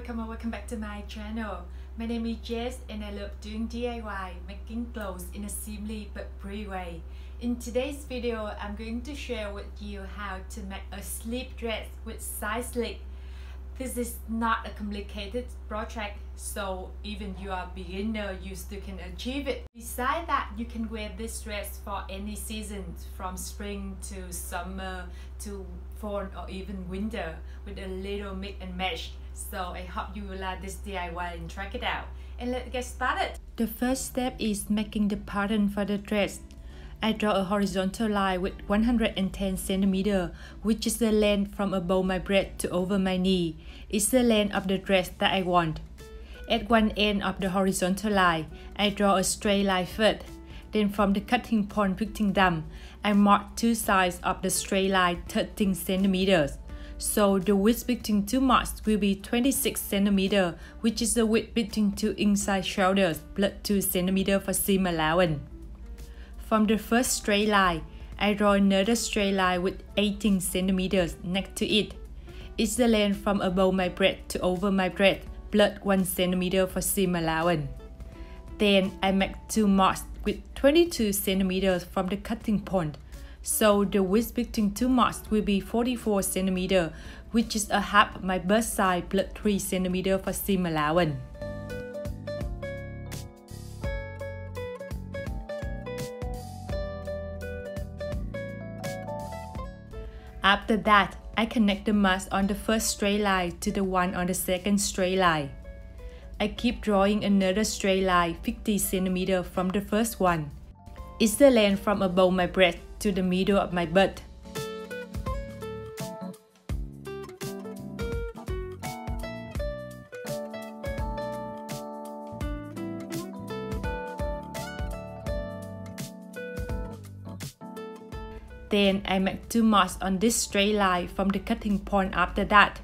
welcome back to my channel. My name is Jess and I love doing DIY, making clothes in a simply but pretty way. In today's video, I'm going to share with you how to make a sleeve dress with side slit. This is not a complicated project, so even you are a beginner, you still can achieve it. Besides that, you can wear this dress for any season, from spring to summer to fall or even winter, with a little mix and match. So I hope you will like this DIY and try it out. And let's get started. The first step is making the pattern for the dress. I draw a horizontal line with 110 cm, which is the length from above my breast to over my knee. It's the length of the dress that I want. At one end of the horizontal line, I draw a straight line first. Then from the cutting point reaching down, I mark two sides of the straight line 13 cm. So the width between two marks will be 26 cm, which is the width between two inside shoulders, plus 2 cm for seam allowance. From the first straight line, I draw another straight line with 18 cm next to it. It's the length from above my breast to over my breast, plus 1 cm for seam allowance. Then I make two marks with 22 cm from the cutting point. So the width between two marks will be 44 cm, which is a half of my bust side plus 3 cm for seam allowance. After that, I connect the marks on the first straight line to the one on the second straight line. I keep drawing another straight line 50 cm from the first one. It's the length from above my breast to the middle of my butt. Then I make two marks on this straight line from the cutting point after that.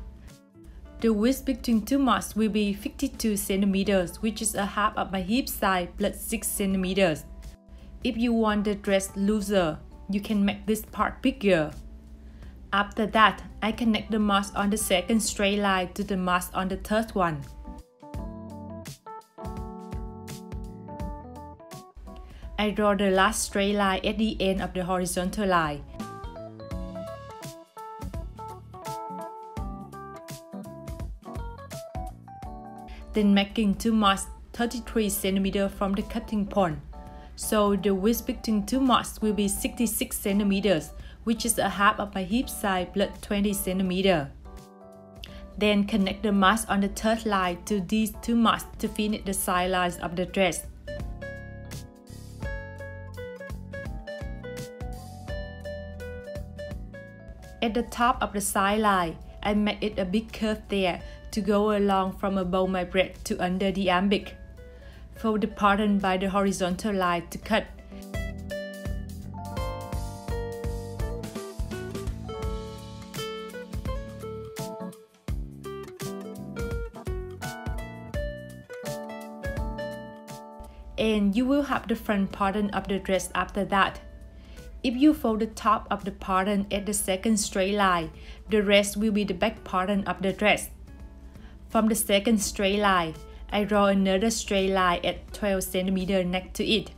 The width between two marks will be 52 cm, which is a half of my hip size plus 6 cm. If you want the dress looser, you can make this part bigger. After that, I connect the marks on the second straight line to the marks on the third one. I draw the last straight line at the end of the horizontal line. Then making two marks 33 cm from the cutting point. So the width between two marks will be 66 cm, which is a half of my hip size plus 20 cm. Then connect the marks on the third line to these two marks to finish the side lines of the dress. At the top of the side line, I make it a big curve there to go along from above my breast to under the armpit. Fold the pattern by the horizontal line to cut. And you will have the front pattern of the dress after that. If you fold the top of the pattern at the second straight line, the rest will be the back pattern of the dress. From the second straight line, I draw another straight line at 12 cm next to it.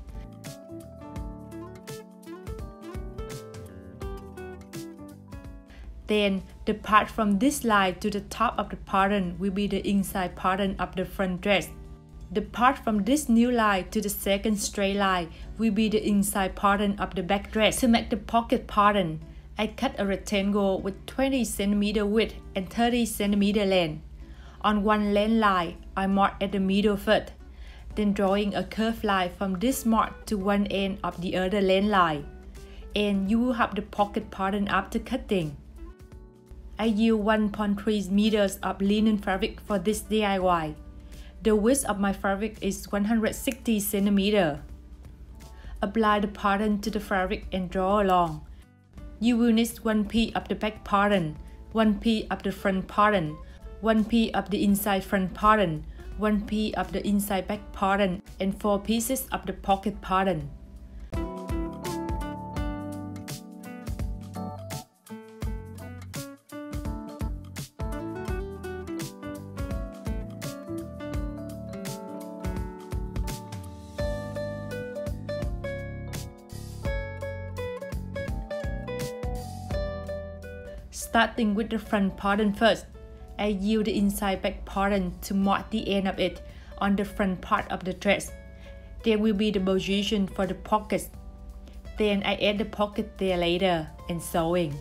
Then, the part from this line to the top of the pattern will be the inside pattern of the front dress. The part from this new line to the second straight line will be the inside pattern of the back dress. To make the pocket pattern, I cut a rectangle with 20 cm width and 30 cm length. On one length line, I mark at the middle first, then drawing a curved line from this mark to one end of the other length line. And you will have the pocket pattern after cutting. I use 1.3 meters of linen fabric for this DIY. The width of my fabric is 160 cm. Apply the pattern to the fabric and draw along. You will need one piece of the back pattern, one piece of the front pattern, one piece of the inside front pattern, one piece of the inside back pattern, and 4 pieces of the pocket pattern. Starting with the front pattern first, I use the inside back pattern to mark the end of it on the front part of the dress. There will be the position for the pockets. Then I add the pocket there later and sewing.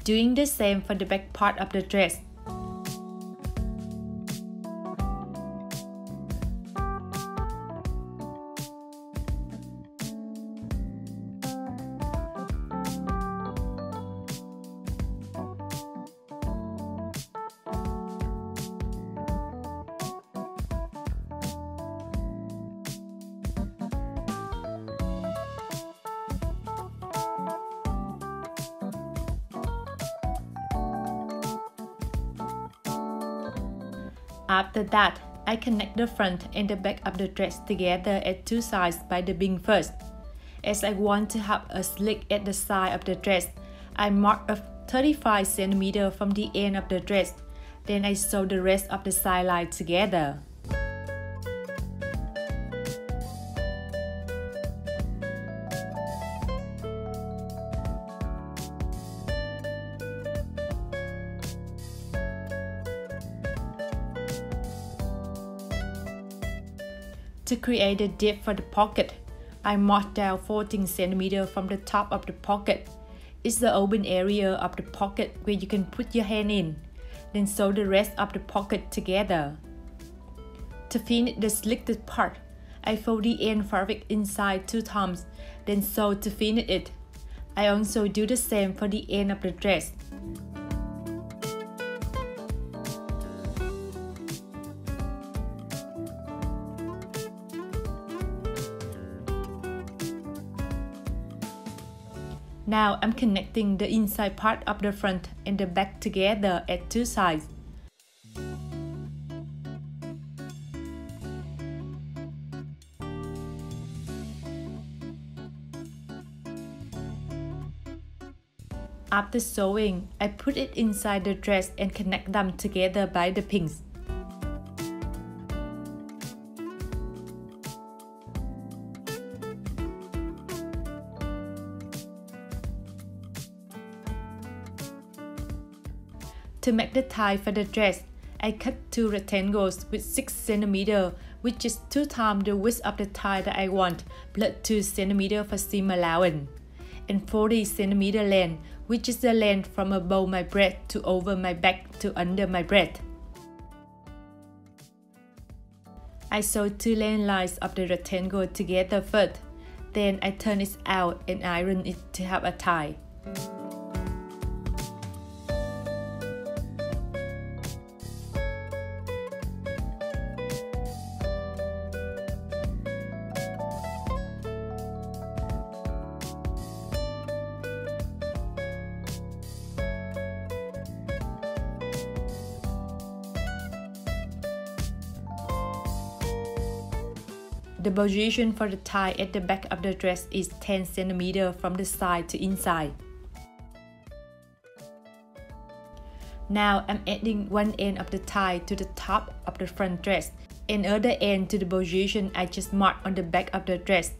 Doing the same for the back part of the dress. After that, I connect the front and the back of the dress together at two sides by the bing first. As I want to have a slit at the side of the dress, I mark a 35 cm from the end of the dress. Then I sew the rest of the side line together. To create the dip for the pocket, I mark down 14 cm from the top of the pocket. It's the open area of the pocket where you can put your hand in. Then sew the rest of the pocket together. To finish the slitted part, I fold the end fabric inside 2 times, then sew to finish it. I also do the same for the end of the dress. Now I'm connecting the inside part of the front and the back together at 2 sides. After sewing, I put it inside the dress and connect them together by the pins. To make the tie for the dress, I cut 2 rectangles with 6 cm, which is 2 times the width of the tie that I want, plus 2 cm for seam allowance, and 40 cm length, which is the length from above my breast to over my back to under my breast. I sew 2 length lines of the rectangle together first, then I turn it out and iron it to have a tie. The position for the tie at the back of the dress is 10 cm from the side to inside. Now I'm adding one end of the tie to the top of the front dress and other end to the position I just marked on the back of the dress.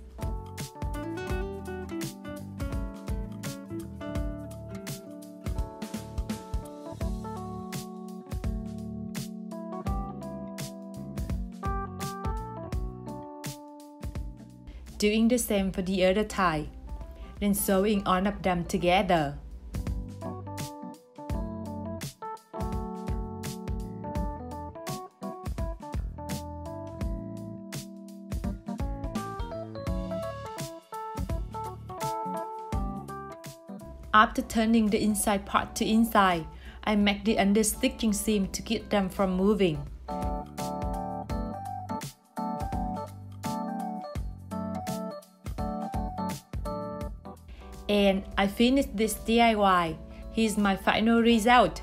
Doing the same for the other tie, then sewing all of them together. After turning the inside part to inside, I make the understitching seam to keep them from moving. And I finished this DIY. Here's my final result.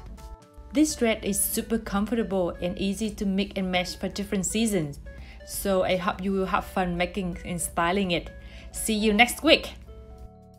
This dress is super comfortable and easy to mix and match for different seasons. So I hope you will have fun making and styling it. See you next week.